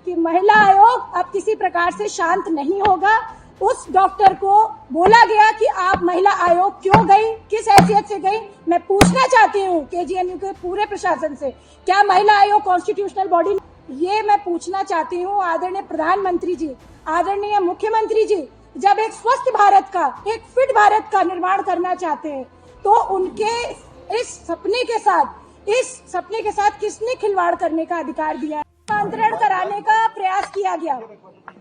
कि महिला आयोग अब किसी प्रकार से शांत नहीं होगा। उस डॉक्टर को बोला गया कि आप महिला आयोग क्यों गई, किस हैसियत से गई। मैं पूछना चाहती हूँ केजीएमयू के पूरे प्रशासन से, क्या महिला आयोग कॉन्स्टिट्यूशनल बॉडी? ये मैं पूछना चाहती हूँ आदरणीय प्रधानमंत्री जी, आदरणीय मुख्यमंत्री जी, जब एक स्वस्थ भारत का, एक फिट भारत का निर्माण करना चाहते हैं तो उनके इस सपने के साथ किसने खिलवाड़ करने का अधिकार दिया है? आंतरण कराने का प्रयास किया गया।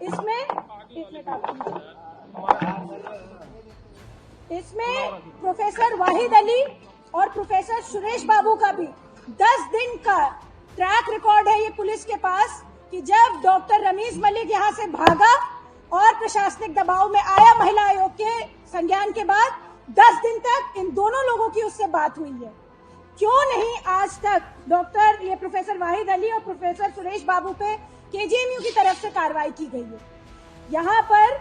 इसमें प्रोफेसर वाहिद अली और प्रोफेसर सुरेश बाबू का भी 10 दिन का ट्रैक रिकॉर्ड है ये पुलिस के पास कि जब डॉक्टर रमीज मलिक यहाँ से भागा और प्रशासनिक दबाव में आया महिला आयोग के संज्ञान के बाद, 10 दिन तक इन दोनों लोगों की उससे बात हुई है। क्यों नहीं आज तक ये प्रोफेसर वाहिद अली और प्रोफेसर सुरेश बाबू पे केजीएमयू की तरफ से कार्रवाई की गई है? यहाँ पर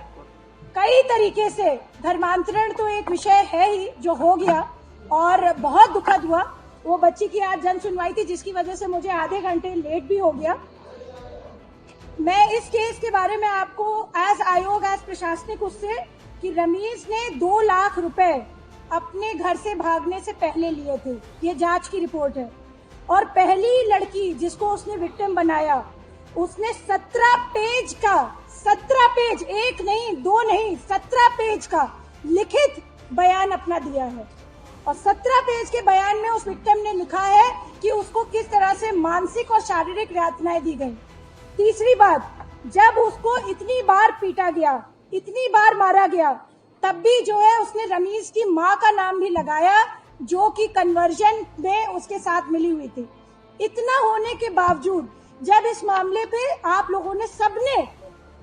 कई तरीके से धर्मांतरण तो एक विषय है ही जो हो गया और बहुत दुखद हुआ। वो बच्ची की आज जन सुनवाई थी जिसकी वजह से मुझे आधे घंटे लेट भी हो गया। मैं इस केस के बारे में आपको एज आयोग, एज प्रशासनिक उससे कि रमीज ने 2 लाख रुपए अपने घर से भागने से पहले लिए थे, ये जांच की रिपोर्ट है। और पहली लड़की जिसको उसने विक्टिम बनाया, उसने 17 पेज, 1 नहीं 2 नहीं 17 पेज का लिखित बयान अपना दिया है। और 17 पेज के बयान में उस विक्टिम ने लिखा है कि उसको किस तरह से मानसिक और शारीरिक यातनाएं दी गई। तीसरी बात, जब उसको इतनी बार पीटा गया, इतनी बार मारा गया, तब भी जो है उसने रमीज की माँ का नाम भी लगाया जो कि कन्वर्जन में उसके साथ मिली हुई थी। इतना होने के बावजूद जब इस मामले पे आप लोगों ने सबने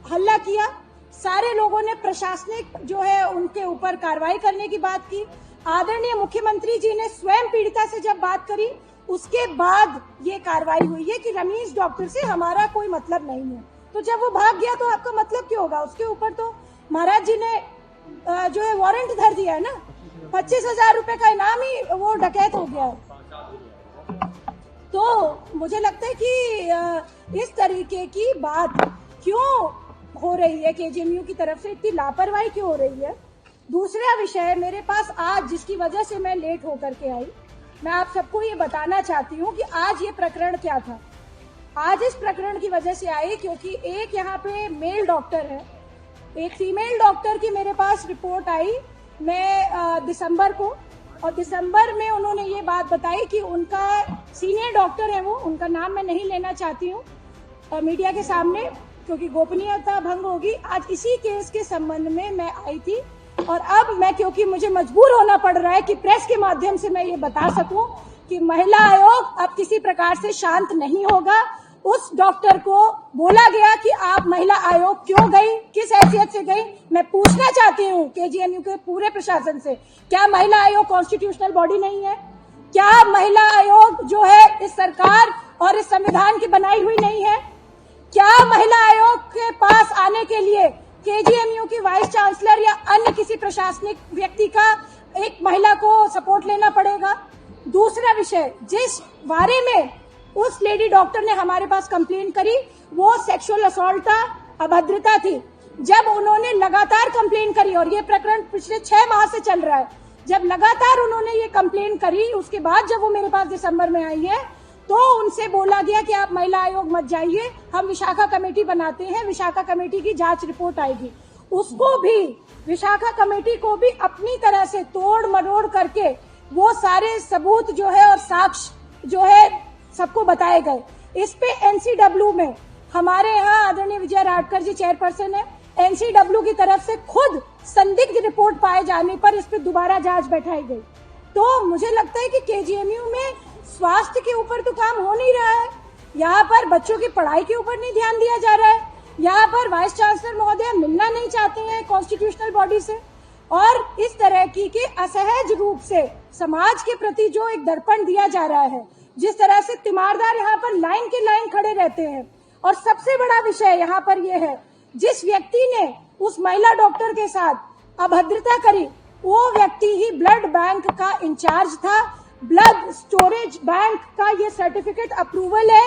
हल्ला किया, सारे लोगों ने प्रशासनिक जो है उनके ऊपर कार्रवाई करने की बात की, आदरणीय मुख्यमंत्री जी ने स्वयं पीड़िता से जब बात करी, उसके बाद ये कार्रवाई हुई है कि रमीज डॉक्टर से हमारा कोई मतलब नहीं है। तो जब वो भाग गया तो आपका मतलब क्यों होगा? उसके ऊपर तो महाराज जी ने जो है वारंट धर दिया है ना, 25,000 रुपए का इनाम ही वो डकैत हो गया है। तो मुझे लगता है कि इस तरीके की बात क्यों हो रही है, केजीएमयू की तरफ से इतनी लापरवाही क्यों हो रही है? दूसरा विषय मेरे पास आज, जिसकी वजह से मैं लेट होकर के आई, मैं आप सबको ये बताना चाहती हूँ कि आज ये प्रकरण क्या था। आज इस प्रकरण की वजह से आई क्योंकि एक यहाँ पे मेल डॉक्टर है, एक फीमेल डॉक्टर की मेरे पास रिपोर्ट आई मैं दिसंबर को, और दिसंबर में उन्होंने ये बात बताई कि उनका सीनियर डॉक्टर है, वो उनका नाम मैं नहीं लेना चाहती हूँ मीडिया के सामने क्योंकि गोपनीयता भंग होगी। आज इसी केस के संबंध में मैं आई थी और अब मैं, क्योंकि मुझे मजबूर होना पड़ रहा है कि प्रेस के माध्यम से मैं ये बता सकूं कि महिला आयोग अब किसी प्रकार से शांत नहीं होगा। उस डॉक्टर को बोला गया कि आप महिला आयोग क्यों गई, किस हैसियत से गई। मैं पूछना चाहती हूँ केजीएमयू के पूरे प्रशासन से, क्या महिला आयोग कॉन्स्टिट्यूशनल बॉडी नहीं है? क्या महिला आयोग जो है इस सरकार और इस संविधान की बनाई हुई नहीं है? क्या महिला आयोग के पास आने के लिए केजीएमयू की वाइस चांसलर या अन्य किसी प्रशासनिक व्यक्ति का एक महिला को सपोर्ट लेना पड़ेगा? दूसरा विषय, जिस बारे में उस लेडी डॉक्टर ने हमारे पास कंप्लेन करी, वो सेक्सुअल असॉल्ट था, अभद्रता थी। जब उन्होंने लगातार कंप्लेन करी, और ये प्रकरण पिछले 6 माह से चल रहा है, जब लगातार उन्होंने ये कंप्लेन करी, उसके बाद जब वो मेरे पास दिसंबर में आई है तो उनसे बोला गया कि आप महिला आयोग मत जाइए, हम विशाखा कमेटी बनाते हैं, विशाखा कमेटी की जांच रिपोर्ट आएगी। उसको भी, विशाखा कमेटी को भी अपनी तरह से तोड़ मरोड़ करके वो सारे सबूत जो है और साक्ष्य जो है सबको बताए गए। इस पे एनसीडब्ल्यू में हमारे यहाँ आदरणीय विजय राठकर जी चेयरपर्सन है, एनसीडब्ल्यू की तरफ से खुद संदिग्ध रिपोर्ट पाए जाने पर इस पे दोबारा जांच बैठाई गई। तो मुझे लगता है कि केजीएमयू में स्वास्थ्य के ऊपर तो काम हो नहीं रहा है, यहाँ पर बच्चों की पढ़ाई के ऊपर नहीं ध्यान दिया जा रहा है, यहाँ पर वाइस चांसलर महोदय मिलना नहीं चाहते हैं कॉन्स्टिट्यूशनल बॉडी से, और इस तरह की असहज रूप से समाज के प्रति जो एक दर्पण दिया जा रहा है, जिस तरह से तीमारदार यहाँ पर लाइन के लाइन खड़े रहते हैं। और सबसे बड़ा विषय यहाँ पर यह है, जिस व्यक्ति ने उस महिला डॉक्टर के साथ अभद्रता करी, वो व्यक्ति ही ब्लड बैंक का इंचार्ज था। ब्लड स्टोरेज बैंक का ये सर्टिफिकेट अप्रूवल है,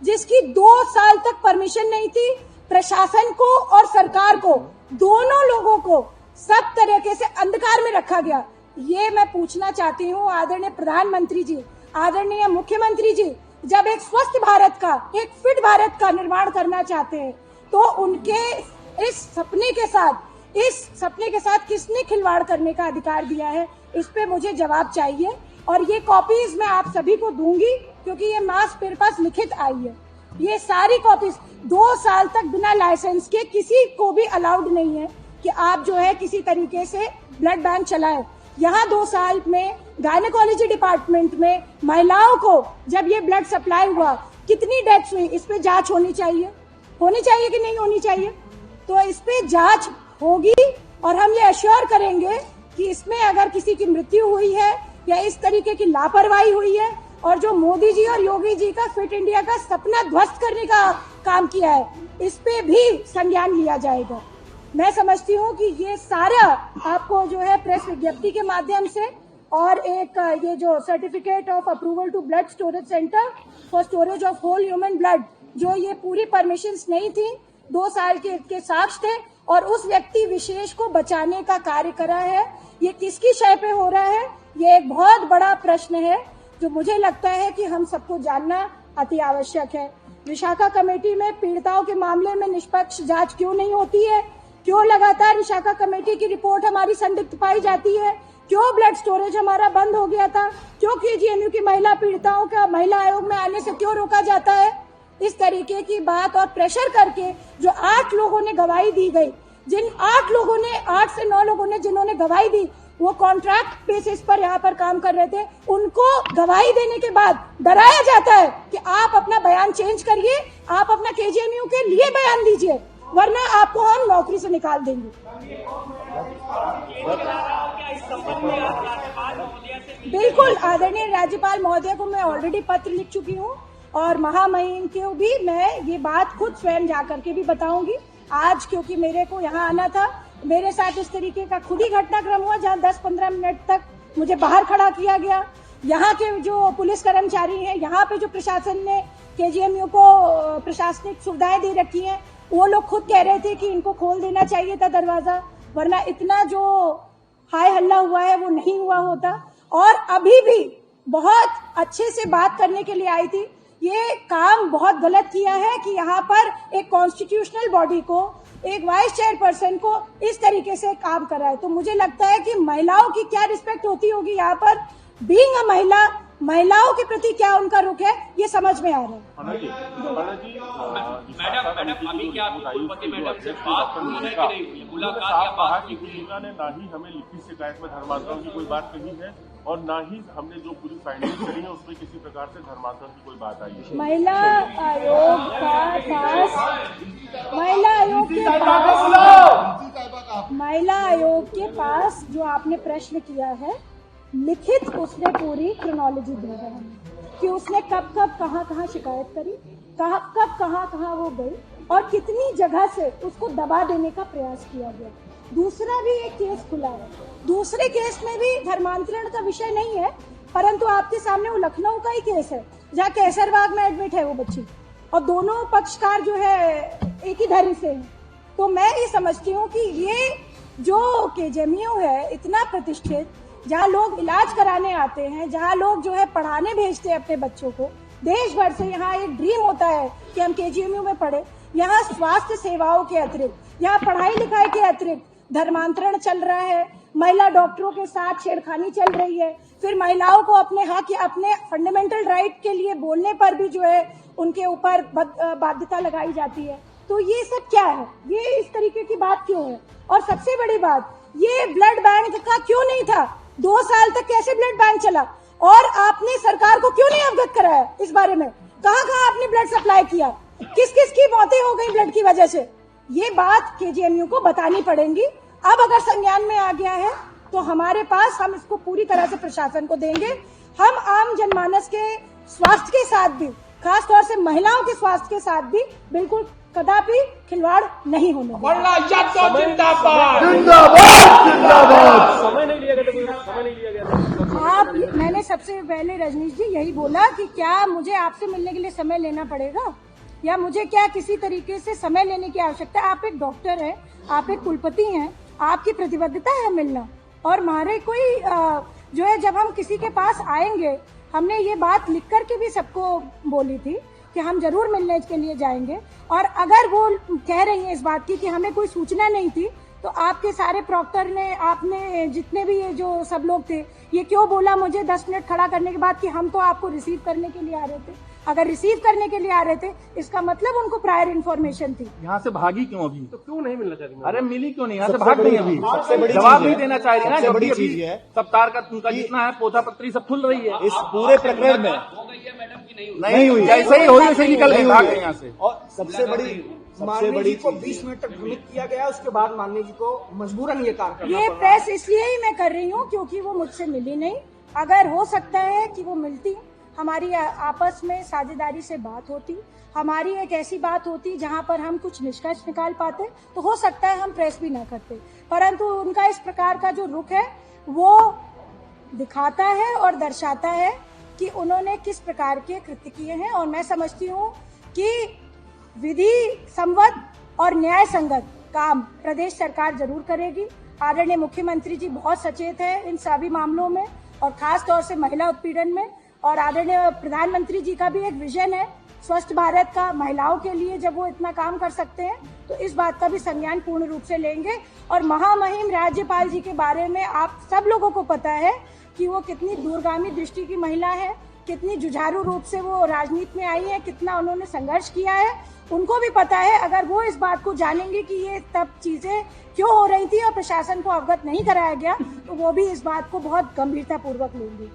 जिसकी 2 साल तक परमिशन नहीं थी। प्रशासन को और सरकार को, दोनों लोगों को सब तरीके से अंधकार में रखा गया। ये मैं पूछना चाहती हूँ आदरणीय प्रधानमंत्री जी, आदरणीय मुख्यमंत्री जी, जब एक स्वस्थ भारत का, एक फिट भारत का निर्माण करना चाहते हैं तो उनके इस सपने के साथ किसने खिलवाड़ करने का अधिकार दिया है, इस पे मुझे जवाब चाहिए। और ये कॉपीज मैं आप सभी को दूंगी क्योंकि ये मेरे पास लिखित आई है। ये सारी कॉपीज 2 साल तक बिना लाइसेंस के किसी को भी अलाउड नहीं है कि आप जो है किसी तरीके से ब्लड बैंक चलाएं। यहाँ 2 साल में गायनेकोलॉजी डिपार्टमेंट में महिलाओं को जब ये ब्लड सप्लाई हुआ, कितनी डेथ्स हुई, इस पे जांच होनी चाहिए कि नहीं होनी चाहिए? तो इस पे जांच होगी और हम ये अश्योर करेंगे कि इसमें अगर किसी की मृत्यु हुई है या इस तरीके की लापरवाही हुई है और जो मोदी जी और योगी जी का फिट इंडिया का सपना ध्वस्त करने का काम किया है, इस पे भी संज्ञान लिया जाएगा। मैं समझती हूँ कि ये सारा आपको जो है प्रेस विज्ञप्ति के माध्यम से और एक ये जो certificate of approval to blood storage centre for storage of whole human blood, जो ये पूरी परमिशंस नहीं थी, 2 साल के साक्ष्य थे और उस व्यक्ति विशेष को बचाने का कार्य करा है। ये किसकी शय पे हो रहा है, ये एक बहुत बड़ा प्रश्न है जो मुझे लगता है कि हम सबको जानना अति आवश्यक है। विशाखा कमेटी में पीड़िताओं के मामले में निष्पक्ष जांच क्यों नहीं होती है? क्यों लगातार विशाखा कमेटी की रिपोर्ट हमारी संदिग्ध पाई जाती है? क्यों ब्लड स्टोरेज हमारा बंद हो गया था? क्यों केजीएमयू की महिला पीड़िताओं का महिला आयोग में आने से क्यों रोका जाता है? इस तरीके की बात और प्रेशर करके जो 8 लोगों ने गवाही दी गई, जिन 8 से 9 लोगों ने जिन्होंने गवाही दी, वो कॉन्ट्रैक्ट बेसिस पर यहाँ पर काम कर रहे थे। उनको गवाही देने के बाद डराया जाता है कि आप अपना बयान चेंज करिए, आप अपना केजीएमयू के लिए बयान दीजिए, वरना आपको हम नौकरी से निकाल देंगे। बिल्कुल, आदरणीय राज्यपाल महोदय को मैं ऑलरेडी पत्र लिख चुकी हूँ और महामहिम को भी मैं ये बात खुद स्वयं जाकर के भी बताऊंगी। आज क्योंकि मेरे को यहाँ आना था, मेरे साथ इस तरीके का खुद ही घटनाक्रम हुआ जहाँ 10-15 मिनट तक मुझे बाहर खड़ा किया गया। यहाँ के जो पुलिस कर्मचारी हैं, यहाँ पे जो प्रशासन ने केजीएमयू को प्रशासनिक सुविधाएं दे रखी हैं, वो लोग खुद कह रहे थे कि इनको खोल देना चाहिए था दरवाजा, वरना इतना जो हाय हल्ला हुआ है वो नहीं हुआ होता। और अभी भी बहुत अच्छे से बात करने के लिए आई थी। ये काम बहुत गलत किया है कि यहाँ पर एक कॉन्स्टिट्यूशनल बॉडी को, एक वाइस चेयरपर्सन को इस तरीके से काम कर रहा है। तो मुझे लगता है कि महिलाओं की क्या रिस्पेक्ट होती होगी यहाँ पर, बीइंग अ महिला, महिलाओं के प्रति क्या उनका रुख है, ये समझ में आ रहा है। मैडम अभी क्या कुलपति मैडम से बात हुई है कि नहीं हुई? मुलाकात या बात की हुई? ने ना ही हमें लिखित शिकायत में धर्मांतरण की कोई बात कही है और ना ही हमने जो पूरी फाइंडिंग करी है उसमें किसी प्रकार से धर्मांतरण की कोई बात आई है। महिला आयोग के पास जो आपने प्रश्न किया है, लिखित उसने पूरी क्रोनोलॉजी दी है कि उसने कब कहाँ शिकायत करी, कब कहाँ वो गई और कितनी जगह से उसको दबा देने का प्रयास किया गया। दूसरा भी एक केस खुला है, दूसरे केस में भी धर्मांतरण का विषय नहीं है, परंतु आपके सामने वो लखनऊ का ही केस है जहाँ कैसरबाग में एडमिट है वो बच्ची और दोनों पक्षकार जो है एक ही धर्म से हैं। तो मैं ये समझती हूँ कि ये जो केजीएमयू है इतना प्रतिष्ठित, जहाँ लोग इलाज कराने आते हैं, जहाँ लोग जो है पढ़ाने भेजते हैं अपने बच्चों को देश भर से, यहाँ एक ड्रीम होता है कि हम केजीएमयू में पढ़े। यहाँ स्वास्थ्य सेवाओं के अतिरिक्त, यहाँ पढ़ाई लिखाई के अतिरिक्त धर्मांतरण चल रहा है, महिला डॉक्टरों के साथ छेड़खानी चल रही है, फिर महिलाओं को अपने हक या अपने फंडामेंटल राइट के लिए बोलने पर भी जो है उनके ऊपर बाध्यता लगाई जाती है। तो ये सब क्या है, ये इस तरीके की बात क्यों है? और सबसे बड़ी बात, ये ब्लड बैंक का क्यों नहीं था? 2 साल तक कैसे ब्लड बैंक चला और आपने सरकार को क्यों नहीं अवगत कराया इस बारे में? कहाँ आपने ब्लड सप्लाई किया? किस किस की मौतें हो गई ब्लड की वजह से? ये बात केजीएमयू को बतानी पड़ेगी। अब अगर संज्ञान में आ गया है तो हमारे पास, हम इसको पूरी तरह से प्रशासन को देंगे। हम आम जनमानस के स्वास्थ्य के साथ भी, खास तौर से महिलाओं के स्वास्थ्य के साथ भी बिल्कुल कदापि खिलवाड़ नहीं होने जिंदाबाद। जिंदाबाद जिंदाबाद। समय नहीं लिया गया था। आप, मैंने सबसे पहले रजनीश जी यही बोला कि क्या मुझे आपसे मिलने के लिए समय लेना पड़ेगा या मुझे क्या किसी तरीके से समय लेने की आवश्यकता है? आप एक डॉक्टर हैं, आप एक कुलपति हैं, आपकी प्रतिबद्धता है मिलना। और हमारे कोई जो है, जब हम किसी के पास आएंगे, हमने ये बात लिख करके भी सबको बोली थी कि हम जरूर मिलने के लिए जाएंगे। और अगर वो कह रही हैं इस बात की कि हमें कोई सूचना नहीं थी, तो आपके सारे प्रॉक्टर ने, आपने जितने भी ये जो सब लोग थे, ये क्यों बोला मुझे 10 मिनट खड़ा करने के बाद कि हम तो आपको रिसीव करने के लिए आ रहे थे? अगर रिसीव करने के लिए आ रहे थे, इसका मतलब उनको प्रायर इन्फॉर्मेशन थी। यहाँ से भागी क्यों अभी? तो क्यों नहीं मिलना चाहिए? अरे मिली क्यों नहीं? यहाँ से भाग नहीं अभी, जवाब नहीं देना चाह रही ना। सबसे बड़ी चीज है, सब तार का उनका जितना है पोथा पत्री सब खुल रही है। इस पूरे प्रकरण में नहीं हुई, जैसे ही हुई वैसे निकल गई, भाग गए यहाँ से। और सबसे बड़ी को 20 मिनट तक भ्रमित किया गया, उसके बाद माननीय जी को मजबूरन ये काम करना ये पड़ा। प्रेस इसलिए ही मैं कर रही हूँ क्योंकि वो मुझसे मिली नहीं। अगर हो सकता है कि वो मिलती, हमारी आपस में साझेदारी से बात होती, हमारी एक ऐसी बात होती जहां पर हम कुछ निष्कर्ष निकाल पाते, तो हो सकता है हम प्रेस भी ना करते। परंतु उनका इस प्रकार का जो रुख है वो दिखाता है और दर्शाता है कि उन्होंने किस प्रकार के कृत्य किए हैं। और मैं समझती हूँ कि विधि संवत और न्याय संगत काम प्रदेश सरकार जरूर करेगी। आदरणीय मुख्यमंत्री जी बहुत सचेत है इन सभी मामलों में, और खास तौर से महिला उत्पीड़न में। और आदरणीय प्रधानमंत्री जी का भी एक विजन है स्वस्थ भारत का, महिलाओं के लिए। जब वो इतना काम कर सकते हैं तो इस बात का भी संज्ञान पूर्ण रूप से लेंगे। और महामहिम राज्यपाल जी के बारे में आप सब लोगों को पता है कि वो कितनी दूरगामी दृष्टि की महिला है, कितनी जुझारू रूप से वो राजनीति में आई है, कितना उन्होंने संघर्ष किया है। उनको भी पता है, अगर वो इस बात को जानेंगे कि ये तब चीजें क्यों हो रही थी और प्रशासन को अवगत नहीं कराया गया, तो वो भी इस बात को बहुत गंभीरता पूर्वक लेंगे।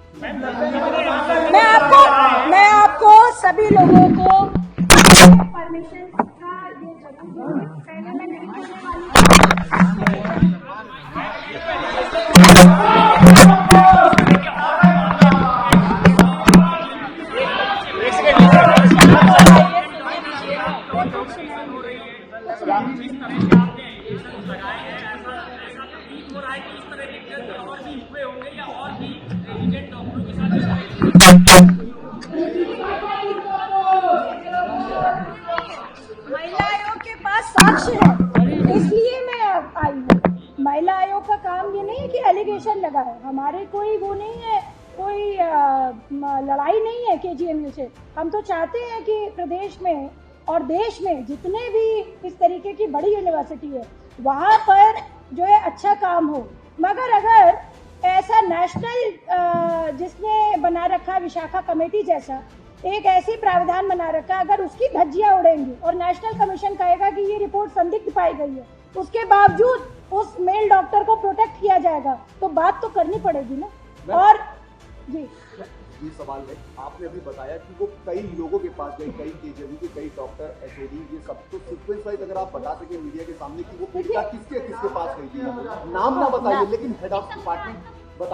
मैं आपको सभी लोगों को परमिशन का ये जरूर दूंगी। पहले मैं नहीं बोलने वाली थी। महिला आयोग के पास साक्ष्य है, इसलिए मैं आई हूँ। महिला आयोग का काम ये नहीं है कि एलिगेशन लगाए, हमारे कोई वो नहीं है, कोई लड़ाई नहीं है केजीएमयू से। हम तो चाहते हैं कि प्रदेश में और देश में जितने भी इस तरीके की बड़ी यूनिवर्सिटी है वहाँ पर जो है अच्छा काम हो। मगर अगर ऐसा नेशनल जिसने बना रखा विशाखा कमेटी जैसा एक ऐसी प्रावधान बना रखा, अगर उसकी धज्जियां उड़ेंगी और नेशनल कमीशन कहेगा कि ये रिपोर्ट संदिग्ध पाई गई है, उसके बावजूद उस मेल डॉक्टर को प्रोटेक्ट किया जाएगा, तो बात तो करनी पड़ेगी ना। और जी ये सवाल है, आपने अभी बताया कि वो कई लोगों के पास गए, कई केजीएमयू के कई डॉक्टर, एचओडी, ये सब तो सीक्वेंस वाइज अगर आप बता सके मीडिया के सामने कि वो पीड़िता किसके पास गई थी, नाम ना बताइए लेकिन हेड ऑफ डिपार्टमेंट